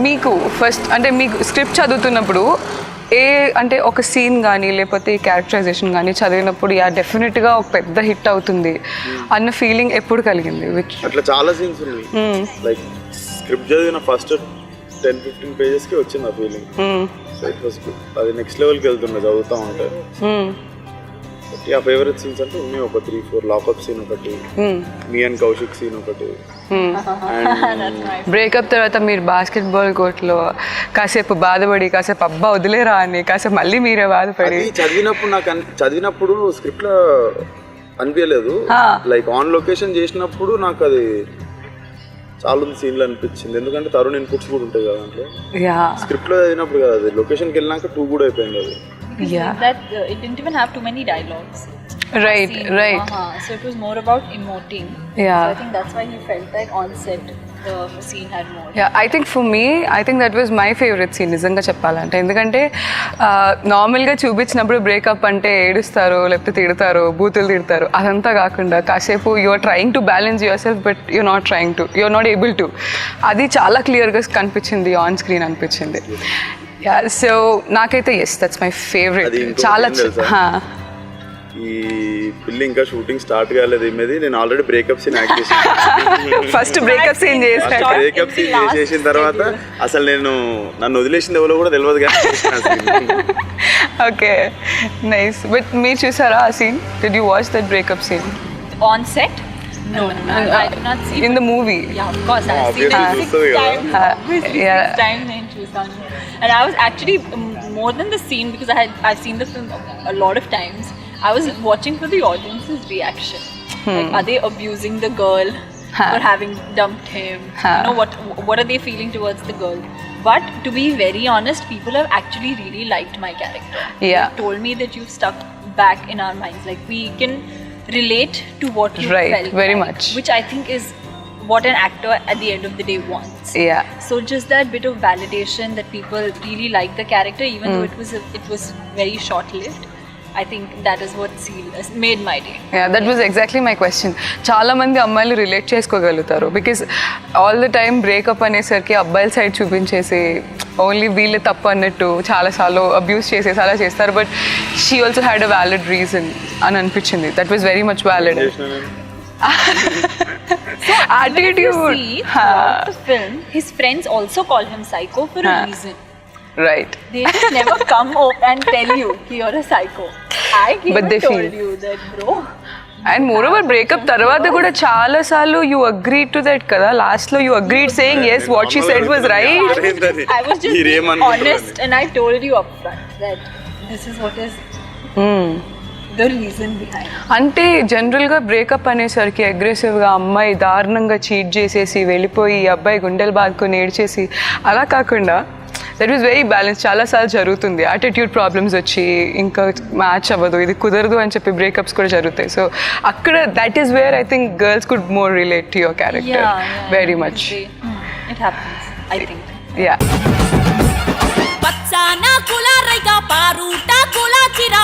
మీకు ఫస్ట్ అంటే మీకు స్క్రిప్ట్ చదువుతున్నప్పుడు అంటే ఒక సీన్ కానీ లేకపోతే క్యారెక్టరైజేషన్ కానీ చదివినప్పుడు డెఫినెట్గా ఒక పెద్ద హిట్ అవుతుంది అన్న ఫీలింగ్ ఎప్పుడు కలిగింది? అట్లా చాలా సీన్స్ ఉన్నాయి. లైక్ స్క్రిప్ట్ చదివిన ఫస్ట్ 10-15 పేజెస్కి వచ్చింది ఆ ఫీలింగ్. అది నెక్స్ట్ లెవెల్కి వెళ్తుండే చదువుతూ ఉంటే. ఆ ఫేవరెట్ సీన్స్ అంటే ఉన్నాయి ఒక 3-4. లాకప్ సీన్ ఒకటి, మీ అండ్ కౌశిక్ సీన్ ఒకటి. బ్రేకప్ తర్వాత మీరు బాస్కెట్బాల్ కోర్ట్లో కాసేపు బాధపడి కాసేపు అబ్బా వదిలేరా అని కాసేపు మళ్ళీ మీరే బాధపడి చదివినప్పుడు స్క్రిప్ట్ లో అనిపించలేదు. లైక్ ఆన్ లొకేషన్ చేసినప్పుడు నాకు అది చాలా సీన్లు అనిపించింది. ఎందుకంటే తరుణ్ ఇన్పుట్స్ కూడా ఉంటాయి కదా దాంట్లో. స్క్రిప్ట్ లో చదివినప్పుడు కదా, అది లొకేషన్కి వెళ్ళినాక 2 కూడా అయిపోయింది అది. That it didn't even have too many dialogues. Right. So it was more about emoting. Yeah. So I think that's why he felt that on set the scene had more. Yeah, I think for me, that was my favorite scene నిజంగా చెప్పాలంటే. ఎందుకంటే నార్మల్గా చూపించినప్పుడు breakup అంటే ఏడుస్తారు లేకపోతే తిడతారు, బూతులు తిడతారు, అదంతా కాకుండా కాసేపు you're trying to balance yourself but you're not able to. అది చాలా క్లియర్గా కనిపించింది, ఆన్ స్క్రీన్ అనిపించింది. సో నాకైతే దట్స్ మై ఫేవరెట్. చాలా ఈ పిల్లి ఇంకా షూటింగ్ స్టార్ట్ కాలేదు ఏమేది, నేను ఆల్రెడీ బ్రేకప్ సీన్ యాక్ట్ చేసాను. ఫస్ట్ బ్రేకప్ సీన్ చేసిన తర్వాత అసలు నన్ను వదిలేసింది ఎవరో కూడా తెలియదు కానీ. Okay, nice. బట్ మీరు చూసారా ఆ scene? Did you watch that breakup scene On set? No, I did not see. In the movie? Yeah, of course. I've seen it 6 times. 6 times in Chusan. And I was actually more than the scene, because I've seen the film a lot of times. I was watching for the audience's reaction. Like, are they abusing the girl for having dumped him? You know, what are they feeling towards the girl? But to be very honest, people have actually really liked my character. Yeah. They told me that you've stuck back in our minds. Like, we can relate to what you felt. Very much. Which I think is what an actor at the end of the day wants. Yeah. So just that bit of validation that people really like the character, even though it was very short-lived. I think that is what made my day. Yeah, that was exactly my question. చాలా మంది అమ్మాయిలు relate చేసుకోగలుగుతారు because all the time breakup అనేసరికి అబ్బాయిల side చూపించేసి only వీళ్ళే తప్పు అన్నట్టు చాలాసార్లు అబ్యూస్ చేసేసి అలా చేస్తారు. But she also had a valid reason అని అనిపించింది. That was very much valid. Attitude. Throughout the film, his friends also call him psycho for a reason. Right. They will never come up and tell you you're a psycho. I told you that, bro. And moreover, breakup tarvata kuda chaala saalu you agreed to that kada. Last lo you agreed saying yes, what she said was right. I was just honest and I told you upfront that this is what is the reason behind. అంటే జనరల్గా breakup అనేసరికి అగ్రెసివ్గా అమ్మాయి దారుణంగా cheat చేసేసి వెళ్ళిపోయి అబ్బాయి గుండెలు బాదుకొని ఏడ్చేసి అలా కాకుండా దట్ ఈస్ వెరీ బ్యాలెన్స్. చాలాసార్లు జరుగుతుంది యాటిట్యూడ్ ప్రాబ్లమ్స్ వచ్చి ఇంకా మ్యాచ్ అవ్వదు, ఇది కుదరదు అని చెప్పి బ్రేకప్స్ కూడా జరుగుతాయి. సో అక్కడ that is where I think girls could more relate to your character very much. It happens, I think. Yeah. పచ్చానా కులా రైగా పారుటా కులా చిర